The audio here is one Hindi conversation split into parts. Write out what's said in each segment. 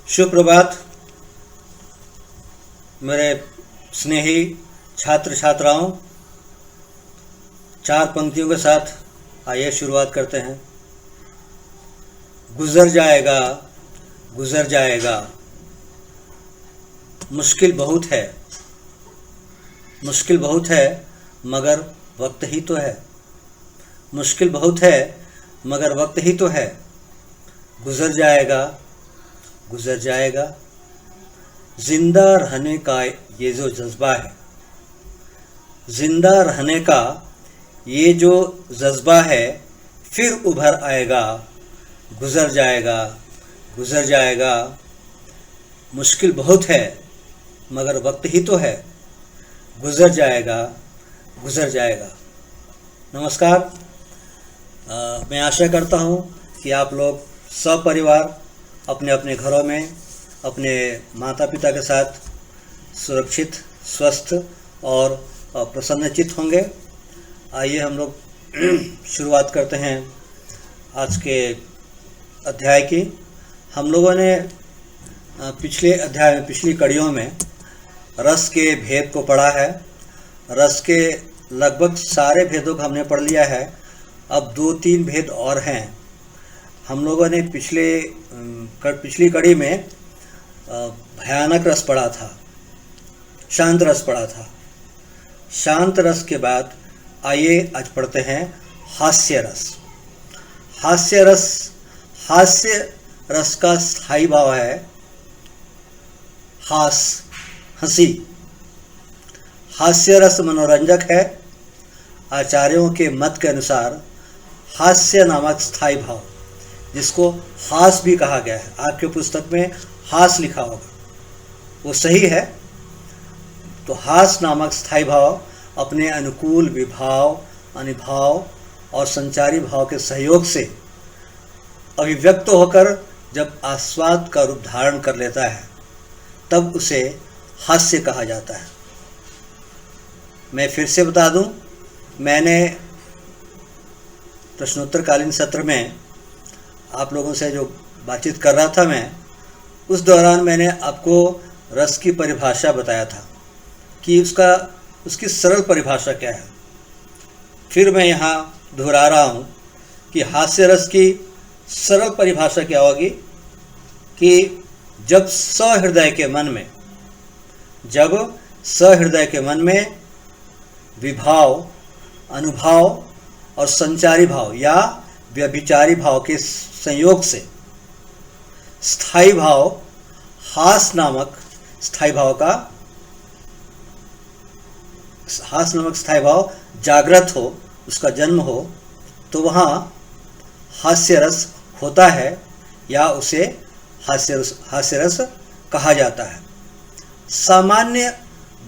शुभ प्रभात मेरे स्नेही छात्र छात्राओं। 4 पंक्तियों के साथ आइए शुरुआत करते हैं। गुजर जाएगा, गुजर जाएगा, मुश्किल बहुत है, मुश्किल बहुत है, मगर वक्त ही तो है। मुश्किल बहुत है मगर वक्त ही तो है। गुजर जाएगा, गुजर जाएगा। जिंदा रहने का ये जो जज्बा है, जिंदा रहने का ये जो जज्बा है, फिर उभर आएगा। गुजर जाएगा, गुजर जाएगा। मुश्किल बहुत है मगर वक्त ही तो है। गुजर जाएगा, गुजर जाएगा। नमस्कार। मैं आशा करता हूँ कि आप लोग सपरिवार अपने अपने घरों में अपने माता पिता के साथ सुरक्षित, स्वस्थ और प्रसन्नचित्त होंगे। आइए हम लोग शुरुआत करते हैं आज के अध्याय की। हम लोगों ने पिछले अध्याय में, पिछली कड़ियों में रस के भेद को पढ़ा है। रस के लगभग सारे भेदों को हमने पढ़ लिया है। अब 2-3 भेद और हैं। हम लोगों ने पिछली कड़ी में भयानक रस पढ़ा था, शांत रस पढ़ा था। शांत रस के बाद आइए आज पढ़ते हैं हास्य रस। हास्य रस, हास्य रस का स्थायी भाव है हास, हंसी। हास्य रस मनोरंजक है। आचार्यों के मत के अनुसार हास्य नामक स्थायी भाव, जिसको हास भी कहा गया है, आपके पुस्तक में हास लिखा होगा, वो सही है। तो हास नामक स्थायी भाव अपने अनुकूल विभाव, अनुभाव और संचारी भाव के सहयोग से अभिव्यक्त होकर जब आस्वाद का रूप धारण कर लेता है, तब उसे हास्य कहा जाता है। मैं फिर से बता दूं, मैंने प्रश्नोत्तरकालीन सत्र में आप लोगों से जो बातचीत कर रहा था, मैं उस दौरान मैंने आपको रस की परिभाषा बताया था कि उसकी सरल परिभाषा क्या है। फिर मैं यहाँ दोहरा रहा हूँ कि हास्य रस की सरल परिभाषा क्या होगी कि जब सहृदय के मन में विभाव, अनुभाव और संचारी भाव या व्यभिचारी भाव के संयोग से स्थायी भाव, हास नामक स्थायी भाव जागृत हो, उसका जन्म हो, तो वहाँ हास्य रस होता है या उसे हास्य रस कहा जाता है। सामान्य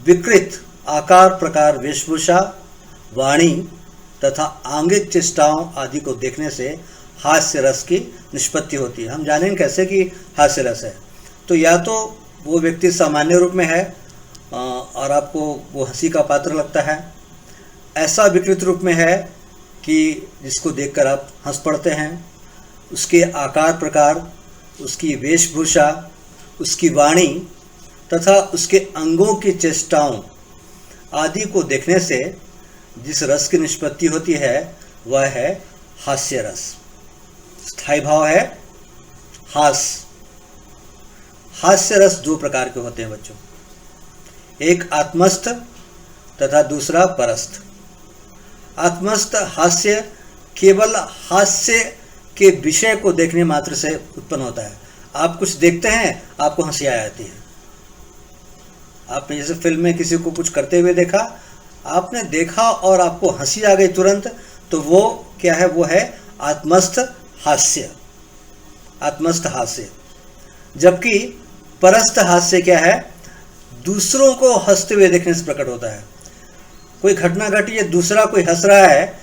विकृत आकार, प्रकार, वेशभूषा, वाणी तथा आंगिक चेष्टाओं आदि को देखने से हास्य रस की निष्पत्ति होती है। हम जानेंगे कैसे कि हास्य रस है। तो या तो वो व्यक्ति सामान्य रूप में है और आपको वो हंसी का पात्र लगता है, ऐसा विकृत रूप में है कि जिसको देखकर आप हंस पड़ते हैं। उसके आकार, प्रकार, उसकी वेशभूषा, उसकी वाणी तथा उसके अंगों की चेष्टाओं आदि को देखने से जिस रस की निष्पत्ति होती है, वह है हास्य रस। स्थायी भाव है हास। हास्य रस 2 प्रकार के होते हैं बच्चों, एक आत्मस्थ तथा दूसरा परस्थ। आत्मस्थ हास्य केवल हास्य के विषय को देखने मात्र से उत्पन्न होता है। आप कुछ देखते हैं, आपको हंसी आ जाती है। आपने जैसे फिल्म में किसी को कुछ करते हुए देखा, आपने देखा और आपको हंसी आ गई तुरंत, तो वो क्या है? वो है आत्मस्थ हास्य, आत्मस्थ हास्य। जबकि परस्थ हास्य क्या है? दूसरों को हंसते हुए देखने से प्रकट होता है। कोई घटना घटी है, दूसरा कोई हंस रहा है,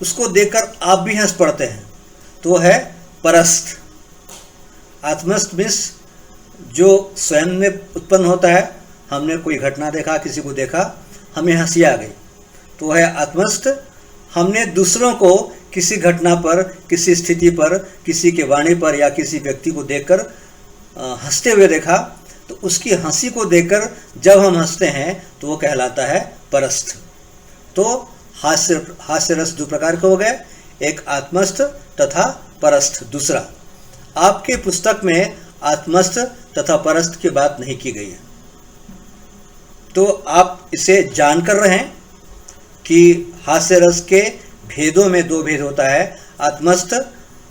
उसको देखकर आप भी हंस पड़ते हैं, तो वो है परस्थ। आत्मस्थ मीन्स जो स्वयं में उत्पन्न होता है। हमने कोई घटना देखा, किसी को देखा, हमें हंसी आ गई, तो वह है आत्मस्थ। हमने दूसरों को किसी घटना पर, किसी स्थिति पर, किसी के वाणी पर या किसी व्यक्ति को देखकर हंसते हुए देखा, तो उसकी हंसी को देखकर जब हम हंसते हैं तो वो कहलाता है परस्थ। तो हास्य रस दो प्रकार के हो गए, एक आत्मस्थ तथा परस्थ। दूसरा, आपके पुस्तक में आत्मस्थ तथा परस्थ की बात नहीं की गई है, तो आप इसे जान कर रहे हैं कि हास्य रस के भेदों में दो भेद होता है, आत्मस्थ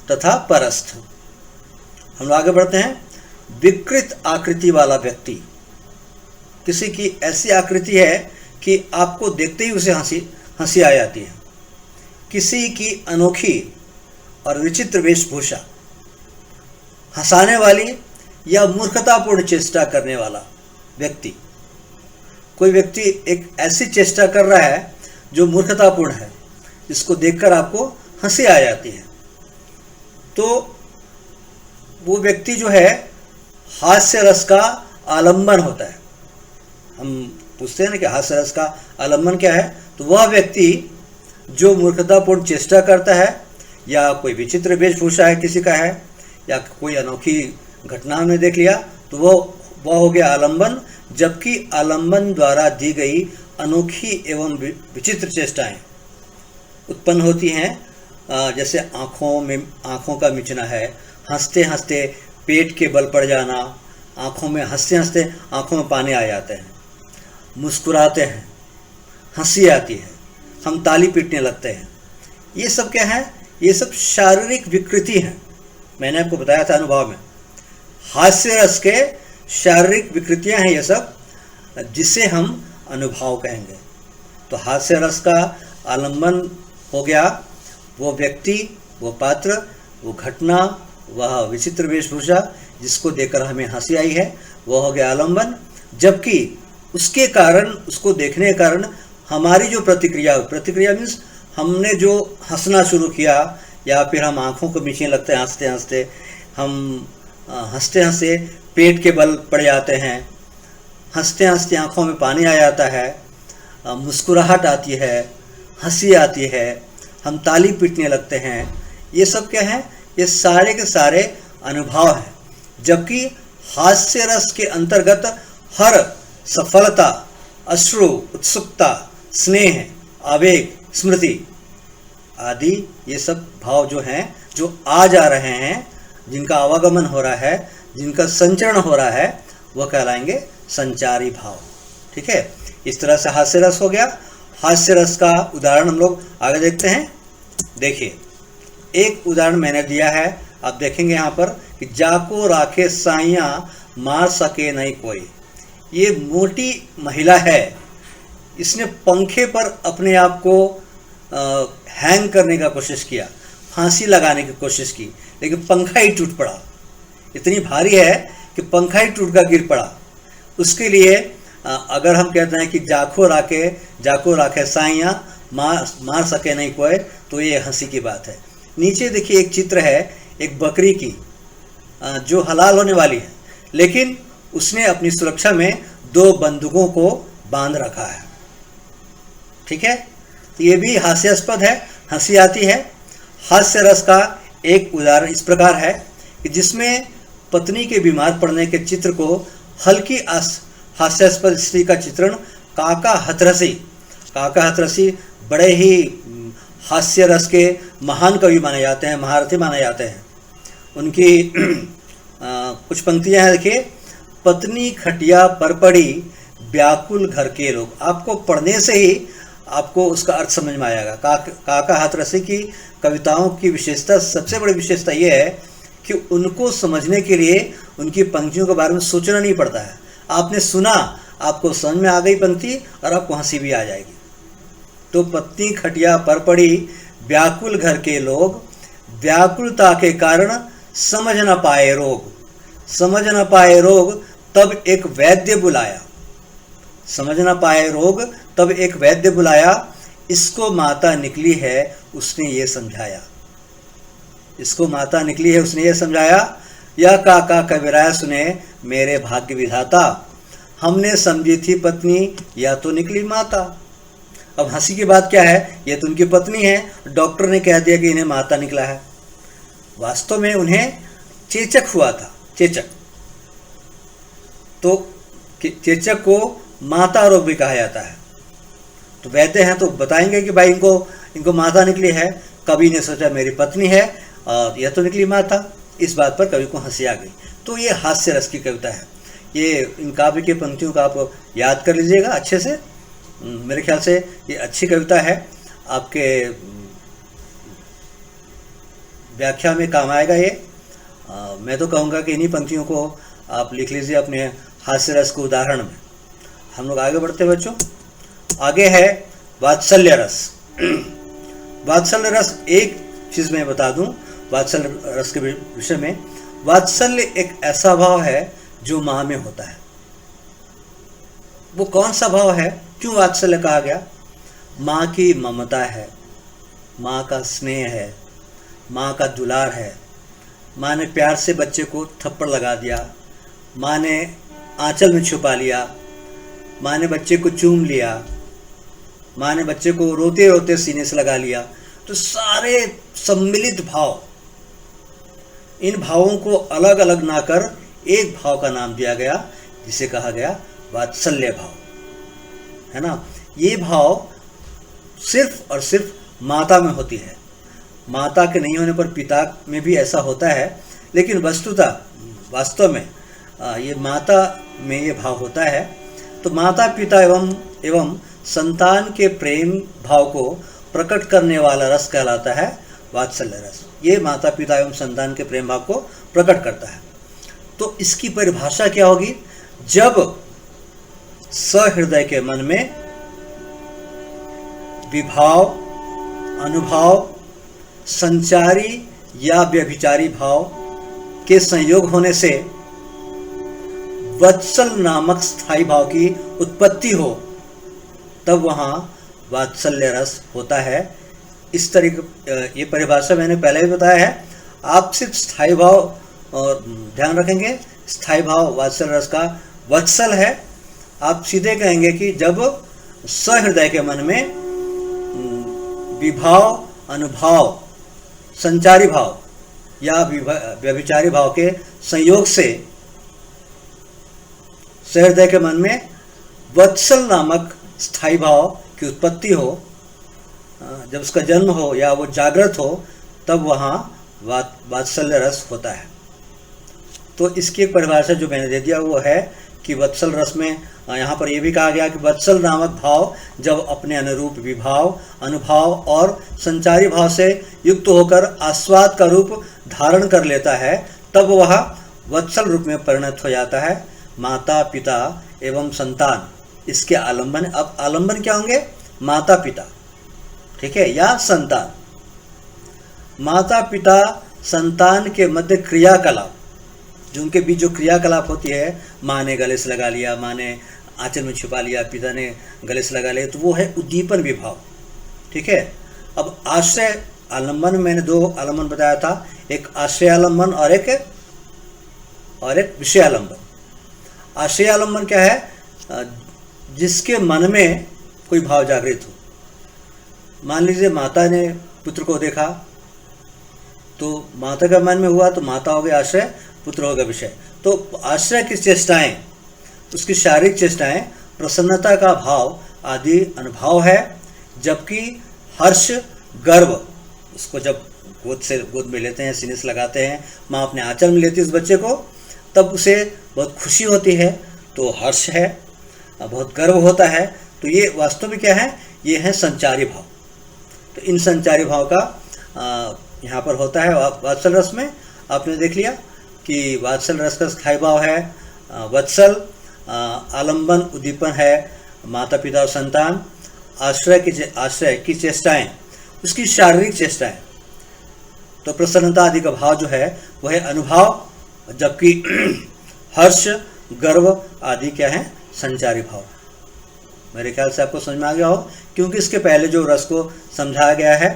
तथा परस्थ। हम लोग आगे बढ़ते हैं। विकृत आकृति वाला व्यक्ति, किसी की ऐसी आकृति है कि आपको देखते ही उसे हंसी आ जाती है। किसी की अनोखी और विचित्र वेशभूषा, हंसाने वाली या मूर्खतापूर्ण चेष्टा करने वाला व्यक्ति। कोई व्यक्ति एक ऐसी चेष्टा कर रहा है जो मूर्खतापूर्ण है, जिसको देखकर आपको हंसी आ जाती है, तो वो व्यक्ति जो है हास्य रस का आलंबन होता है। हम पूछते हैं ना कि हास्य रस का आलंबन क्या है, तो वह व्यक्ति जो मूर्खतापूर्ण चेष्टा करता है, या कोई विचित्र वेशभूषा है किसी का है, या कोई अनोखी घटना हमने देख लिया, तो वह हो गया आलंबन। जबकि आलंबन द्वारा दी गई अनोखी एवं विचित्र चेष्टाएं उत्पन्न होती हैं, जैसे आँखों का मिचना है, हंसते हंसते पेट के बल पड़ जाना, आँखों में हंसते हंसते आँखों में पानी आ जाते हैं, मुस्कुराते हैं, हंसी आती है, हम ताली पीटने लगते हैं। ये सब क्या है? ये सब शारीरिक विकृति हैं। मैंने आपको बताया था अनुभव में, हास्य रस के शारीरिक विकृतियां हैं ये सब, जिसे हम अनुभव कहेंगे। तो हास्य रस का आलंबन हो गया वो व्यक्ति, वो पात्र, वो घटना, वह विचित्र वेशभूषा जिसको देखकर हमें हंसी आई है, वह हो गया आलंबन। जबकि उसके कारण, उसको देखने के कारण हमारी जो प्रतिक्रिया मीन्स हमने जो हंसना शुरू किया, या फिर हम आँखों को मीचने लगते हैं हंसते हंसते, हम हंसते हंसते पेट के बल पड़ जाते हैं, हंसते हंसते आँखों में पानी आ जाता है, मुस्कुराहट आती है, हंसी आती है, हम ताली पीटने लगते हैं। ये सब क्या है? ये सारे के सारे अनुभव हैं। जबकि हास्य रस के अंतर्गत हर सफलता, अश्रु, उत्सुकता, स्नेह, आवेग, स्मृति आदि ये सब भाव जो हैं, जो आ जा रहे हैं, जिनका आवागमन हो रहा है, जिनका संचरण हो रहा है, वह कहलाएंगे संचारी भाव। ठीक है, इस तरह से हास्य रस हो गया। हास्य रस का उदाहरण हम लोग आगे देखते हैं। देखिए, एक उदाहरण मैंने दिया है, आप देखेंगे यहाँ पर कि जाको राखे साइया मार सके नहीं कोई। ये मोटी महिला है, इसने पंखे पर अपने आप को हैंग करने का कोशिश किया, फांसी लगाने की कोशिश की, लेकिन पंखा ही टूट पड़ा। इतनी भारी है कि पंखा ही टूट कर गिर पड़ा। उसके लिए अगर हम कहते हैं कि जाको राखे साइया मार सके नहीं कोई, तो ये हंसी की बात है। नीचे देखिए एक चित्र है एक बकरी की, जो हलाल होने वाली है, लेकिन उसने अपनी सुरक्षा में 2 बंदूकों को बांध रखा है। ठीक है, तो ये भी हास्यास्पद है, हंसी आती है। हास्य रस का एक उदाहरण इस प्रकार है कि जिसमें पत्नी के बीमार पड़ने के चित्र को हल्की हास्यास्पद स्त्री का चित्रण काका हथरसी बड़े ही हास्य रस के महान कवि माने जाते हैं, महारथी माने जाते हैं। उनकी कुछ पंक्तियां हैं, देखिए। पत्नी खटिया पर पड़ी, व्याकुल घर के लोग। आपको पढ़ने से ही आपको उसका अर्थ समझ में आएगा। काका हाथरसी की कविताओं की विशेषता, सबसे बड़ी विशेषता ये है कि उनको समझने के लिए उनकी पंक्तियों के बारे में सोचना नहीं पड़ता है। आपने सुना, आपको समझ में आ गई पंक्ति और आपको हंसी भी आ जाएगी। तो पत्नी खटिया पर पड़ी, व्याकुल घर के लोग, व्याकुलता के कारण समझ न पाए रोग, तब एक वैद्य बुलाया, इसको माता निकली है उसने ये समझाया, यह काका कविराय सुने मेरे भाग्य विधाता, हमने समझी थी पत्नी या तो निकली माता। अब हंसी की बात क्या है? ये तो उनकी पत्नी है, डॉक्टर ने कह दिया कि इन्हें माता निकला है। वास्तव में उन्हें चेचक हुआ था, चेचक। तो चेचक को माता रोग भी कहा जाता है। तो वैद्य हैं तो बताएंगे कि भाई इनको माता निकली है। कवि ने सोचा मेरी पत्नी है और यह तो निकली माता। इस बात पर कवि को हंसी आ गई। तो ये हास्य रस की कविता है। ये इन काव्य की पंक्तियों का आप याद कर लीजिएगा अच्छे से। मेरे ख्याल से ये अच्छी कविता है, आपके व्याख्या में काम आएगा ये। मैं तो कहूँगा कि इन्हीं पंक्तियों को आप लिख लीजिए अपने हास्य रस के उदाहरण में। हम लोग आगे बढ़ते हैं बच्चों। आगे है वात्सल्य रस। वात्सल्य रस, एक चीज़ मैं बता दूं वात्सल्य रस के विषय में। वात्सल्य एक ऐसा भाव है जो माँ में होता है। वो कौन सा भाव है, क्यों वात्सल्य कहा गया? माँ की ममता है, माँ का स्नेह है, माँ का दुलार है। माँ ने प्यार से बच्चे को थप्पड़ लगा दिया, माँ ने आंचल में छुपा लिया, माँ ने बच्चे को चूम लिया, माँ ने बच्चे को रोते रोते सीने से लगा लिया। तो सारे सम्मिलित भाव, इन भावों को अलग अलग ना कर एक भाव का नाम दिया गया जिसे कहा गया वात्सल्य भाव, है ना। ये भाव सिर्फ और सिर्फ माता में होती है। माता के नहीं होने पर पिता में भी ऐसा होता है, लेकिन वास्तव में ये माता में ये भाव होता है। तो माता पिता एवं संतान के प्रेम भाव को प्रकट करने वाला रस कहलाता है वात्सल्य रस। ये माता पिता एवं संतान के प्रेम भाव को प्रकट करता है। तो इसकी परिभाषा क्या होगी? जब सहृदय के मन में विभाव, अनुभाव, संचारी या व्यभिचारी भाव के संयोग होने से वत्सल नामक स्थायी भाव की उत्पत्ति हो, तब वहाँ वात्सल्य रस होता है। इस तरीके ये परिभाषा मैंने पहले भी बताया है। आप सिर्फ स्थायी भाव और ध्यान रखेंगे। स्थायी भाव वात्सल्य रस का वत्सल है। आप सीधे कहेंगे कि जब सहृदय के मन में विभाव, अनुभाव, संचारी भाव या व्यभिचारी भाव के संयोग से सहृदय के मन में वत्सल नामक स्थायी भाव की उत्पत्ति हो, जब उसका जन्म हो या वो जागृत हो, तब वहाँ वात्सल्य रस होता है। तो इसकी एक परिभाषा जो मैंने दे दिया वो है कि वत्सल रस में यहाँ पर यह भी कहा गया कि वत्सल नामक भाव जब अपने अनुरूप विभाव, अनुभाव और संचारी भाव से युक्त होकर आस्वाद का रूप धारण कर लेता है, तब वह वत्सल रूप में परिणत हो जाता है। माता पिता एवं संतान इसके आलंबन। अब आलंबन क्या होंगे? माता पिता, ठीक है, या संतान। माता पिता संतान के मध्य क्रियाकलाप, जो उनके बीच जो क्रियाकलाप होती है, माँ ने गले से लगा लिया, माँ ने आंचल में छुपा लिया, पिता ने गले से लगा लिया, तो वो है उद्दीपन विभाव, ठीक है। अब आश्रय आलंबन, मैंने दो आलंबन बताया था, एक आश्रय आलंबन और एक विषय आलंबन। आश्रय आलंबन क्या है? जिसके मन में कोई भाव जागृत हो। मान लीजिए माता ने पुत्र को देखा, तो माता का मन में हुआ तो माता हो गया आश्रय, पुत्र हो गया विषय। तो आश्रय की चेष्टाएं, उसकी शारीरिक चेष्टाएं, प्रसन्नता का भाव आदि अनुभाव है, जबकि हर्ष, गर्व, उसको जब गोद में लेते हैं, सीने से लगाते हैं, माँ अपने आंचल में लेती है उस बच्चे को, तब उसे बहुत खुशी होती है, तो हर्ष है, बहुत गर्व होता है। तो ये वास्तव में क्या है? ये है संचारी भाव। तो इन संचारी भाव का यहाँ पर होता है वात्सल रस में। आपने देख लिया कि वात्सल रस का स्थायी भाव है वत्सल, आलंबन उद्दीपन है माता पिता और संतान, आश्रय की चेष्टाएं, उसकी शारीरिक चेष्टाएं, तो प्रसन्नता आदि का भाव जो है वह है अनुभाव, जबकि हर्ष, गर्व आदि क्या है? संचारी भाव। मेरे ख्याल से आपको समझ में आ गया हो, क्योंकि इसके पहले जो रस को समझाया गया है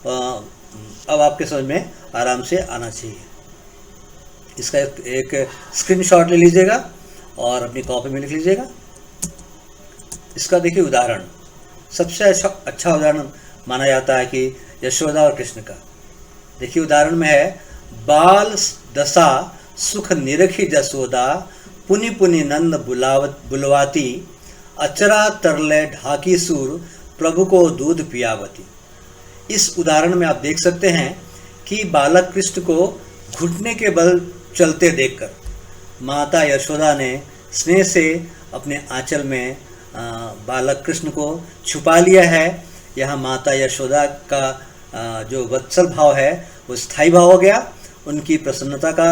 अब आपके समझ में आराम से आना चाहिए। इसका एक स्क्रीनशॉट ले लीजिएगा और अपनी कॉपी में लिख लीजिएगा। इसका देखिए उदाहरण, सबसे अच्छा उदाहरण माना जाता है कि यशोदा और कृष्ण का। देखिए उदाहरण में है, बाल दशा सुख निरखी जसोदा, पुनि पुनि नंद बुलवाती, अचरा तरले ढाकी सूर, प्रभु को दूध पियावती। इस उदाहरण में आप देख सकते हैं कि बालक कृष्ण को घुटने के बल चलते देखकर माता यशोदा ने स्नेह से अपने आंचल में बालक कृष्ण को छुपा लिया है। यहाँ माता यशोदा का जो वत्सल भाव है वो स्थायी भाव हो गया। उनकी प्रसन्नता का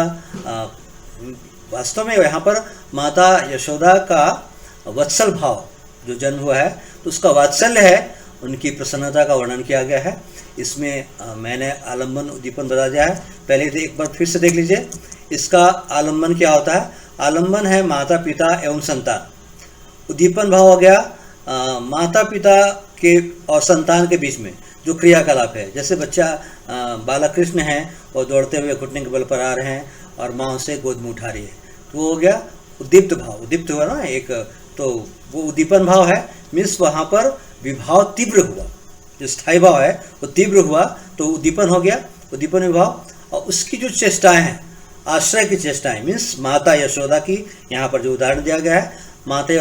वास्तव में यहाँ पर माता यशोदा का वत्सल भाव जो जन्म हुआ है तो उसका वात्सल्य है, उनकी प्रसन्नता का वर्णन किया गया है। इसमें मैंने आलम्बन उद्दीपन बता दिया है, पहले से एक बार फिर से देख लीजिए। इसका आलम्बन क्या होता है? आलम्बन है माता पिता एवं संतान। उद्दीपन भाव हो गया माता पिता के और संतान के बीच में जो क्रियाकलाप है। जैसे बच्चा बालक कृष्ण है और दौड़ते हुए घुटने के बल पर आ रहे हैं और माँ उसे गोद में उठा रही है, तो वो हो गया उद्दीप्त भाव। उद्दीप्त हुआ ना एक, तो वो उद्दीपन भाव है, मीन्स वहाँ पर विभाव तीव्र हुआ। जो स्थायी भाव है वो तीव्र हुआ तो उद्दीपन हो गया, उद्दीपन विभाव। और उसकी जो चेष्टाएं हैं, आश्रय की चेष्टाएं, मीन्स माता यशोदा की, यहाँ पर जो उदाहरण दिया गया है माता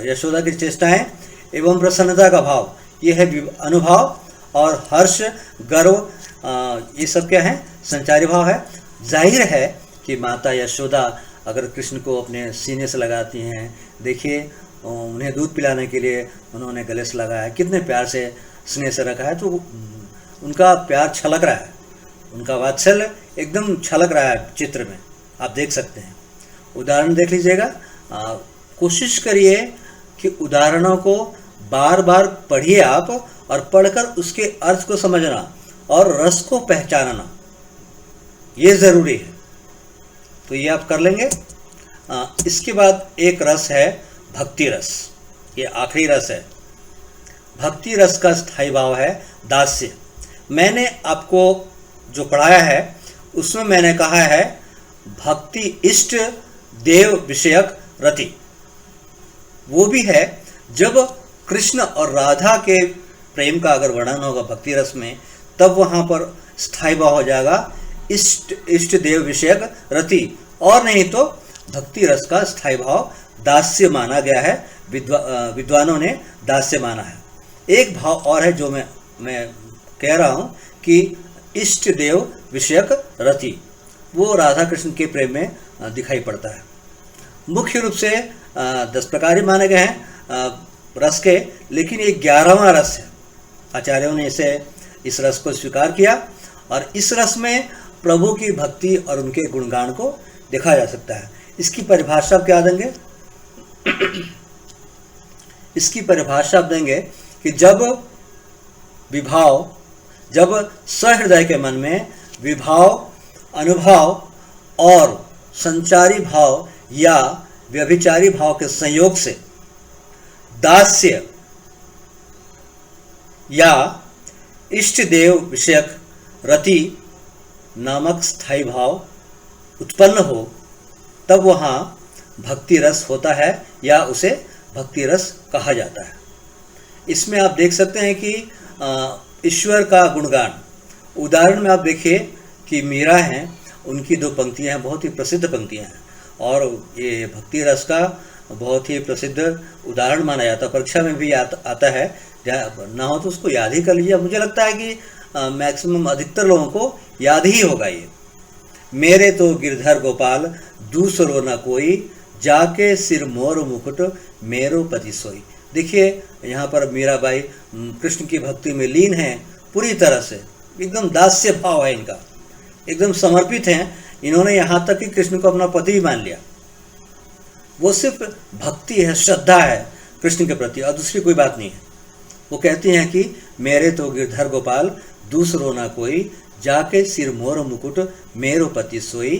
यशोदा की चेष्टाएं एवं प्रसन्नता का भाव, ये है अनुभाव। और हर्ष गर्व ये सब क्या है? संचारी भाव है। जाहिर है कि माता यशोदा अगर कृष्ण को अपने सीने से लगाती हैं, देखिए उन्हें दूध पिलाने के लिए उन्होंने गले से लगाया है, कितने प्यार से स्नेह से रखा है, तो उनका प्यार छलक रहा है, उनका वात्सल्य एकदम छलक रहा है चित्र में, आप देख सकते हैं। उदाहरण देख लीजिएगा। कोशिश करिए कि उदाहरणों को बार बार पढ़िए आप, और पढ़कर उसके अर्थ को समझना और रस को पहचानना ये ज़रूरी है। तो ये आप कर लेंगे। इसके बाद एक रस है भक्ति रस, ये आखिरी रस है। भक्ति रस का स्थायी भाव है दास्य। मैंने आपको जो पढ़ाया है उसमें मैंने कहा है भक्ति इष्ट देव विषयक रति। वो भी है जब कृष्ण और राधा के प्रेम का अगर वर्णन होगा भक्ति रस में, तब वहाँ पर स्थायी भाव हो जाएगा इष्ट देव विषयक रति। और नहीं तो भक्ति रस का स्थायी भाव दास्य माना गया है, विद्वानों ने दास्य माना है। एक भाव और है जो मैं कह रहा हूँ कि इष्ट देव विषयक रति, वो राधा कृष्ण के प्रेम में दिखाई पड़ता है। मुख्य रूप से 10 प्रकार ही माने गए हैं रस के, लेकिन ये 11वां रस है। आचार्यों ने इस रस को स्वीकार किया, और इस रस में प्रभु की भक्ति और उनके गुणगान को देखा जा सकता है। इसकी परिभाषा क्या देंगे? इसकी परिभाषा आप देंगे कि जब सहृदय के मन में विभाव, अनुभव और संचारी भाव या व्यभिचारी भाव के संयोग से दास्य या इष्ट देव विषयक रति नामक स्थायी भाव उत्पन्न हो, तब वहाँ भक्ति रस होता है या उसे भक्ति रस कहा जाता है। इसमें आप देख सकते हैं कि ईश्वर का गुणगान, उदाहरण में आप देखिए कि मीरा हैं, उनकी 2 पंक्तियाँ हैं, बहुत ही प्रसिद्ध पंक्तियाँ हैं, और ये भक्ति रस का बहुत ही प्रसिद्ध उदाहरण माना जाता है। परीक्षा में भी आता है, ना हो तो उसको याद ही कर लीजिए। मुझे लगता है कि मैक्सिमम अधिकतर लोगों को याद ही होगा ये। मेरे तो गिरधर गोपाल दूसरो न कोई, जाके सिर मोर मुकुट मेरो पति सोई। देखिए यहाँ पर मीराबाई कृष्ण की भक्ति में लीन हैं पूरी तरह से, एकदम दास्य भाव है इनका, एकदम समर्पित हैं। इन्होंने यहाँ तक कि कृष्ण को अपना पति ही मान लिया। वो सिर्फ भक्ति है, श्रद्धा है कृष्ण के प्रति, और दूसरी कोई बात नहीं है। वो कहती हैं कि मेरे तो गिरधर गोपाल दूसरो ना कोई, जाके सिर मोर मुकुट मेरो पति सोई।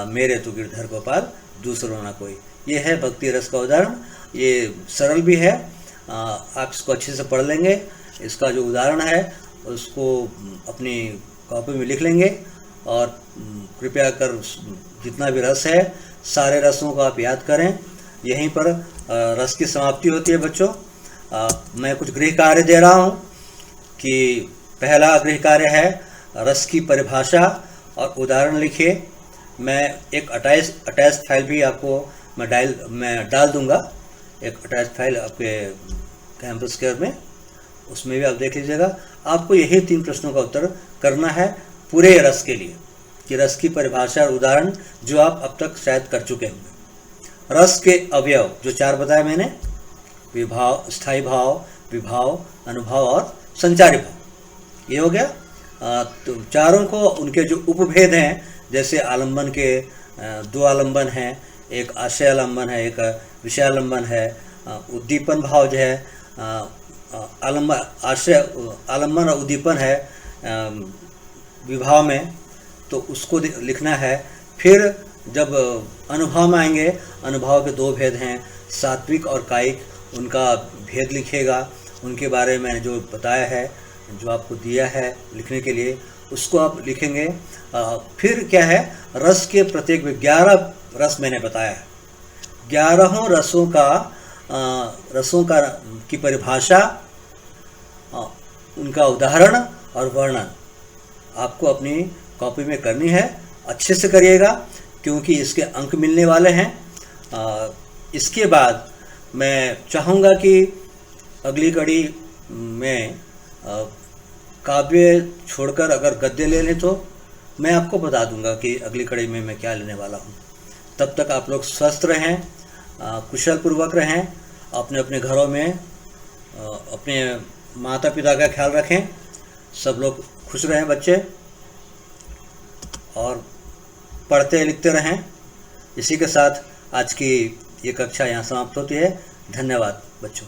मेरे तो गिरधर गोपाल दूसरो ना कोई, ये है भक्ति रस का उदाहरण। ये सरल भी है, आप इसको अच्छे से पढ़ लेंगे। इसका जो उदाहरण है उसको अपनी कॉपी में लिख लेंगे, और कृपया कर जितना भी रस है सारे रसों को आप याद करें। यहीं पर रस की समाप्ति होती है बच्चों। मैं कुछ गृह कार्य दे रहा हूँ कि पहला गृह कार्य है रस की परिभाषा और उदाहरण लिखिए। मैं एक अटैच फाइल भी आपको मैं डाल दूंगा एक अटैच फाइल आपके कैंपस केयर में, उसमें भी आप देख लीजिएगा। आपको यही 3 प्रश्नों का उत्तर करना है पूरे रस के लिए, कि रस की परिभाषा और उदाहरण जो आप अब तक शायद कर चुके होंगे। रस के अवयव जो 4 बताए मैंने, विभाव, स्थायी भाव, विभाव, अनुभाव और संचारी भाव, ये हो गया। तो चारों को उनके जो उपभेद हैं, जैसे आलंबन के 2 आलंबन हैं, एक आशय आलंबन है, एक विषय आलंबन है। उद्दीपन भाव जो है आलंबन, आशय आलंबन और उद्दीपन है विभाव में, तो उसको लिखना है। फिर जब अनुभाव में आएंगे, अनुभाव के 2 भेद हैं, सात्विक और कायिक, उनका भेद लिखिएगा। उनके बारे में जो बताया है, जो आपको दिया है लिखने के लिए, उसको आप लिखेंगे। फिर क्या है, रस के प्रत्येक 11 रस मैंने बताया है, 11 रसों का की परिभाषा, उनका उदाहरण और वर्णन आपको अपनी कॉपी में करनी है। अच्छे से करिएगा क्योंकि इसके अंक मिलने वाले हैं। इसके बाद मैं चाहूँगा कि अगली कड़ी में काव्य छोड़कर अगर गद्य ले लें तो मैं आपको बता दूंगा कि अगली कड़ी में मैं क्या लेने वाला हूँ। तब तक आप लोग स्वस्थ रहें, कुशल पूर्वक रहें, अपने अपने घरों में अपने माता पिता का ख्याल रखें, सब लोग खुश रहें बच्चे, और पढ़ते लिखते रहें। इसी के साथ आज की ये कक्षा यहाँ समाप्त होती है। धन्यवाद बच्चों।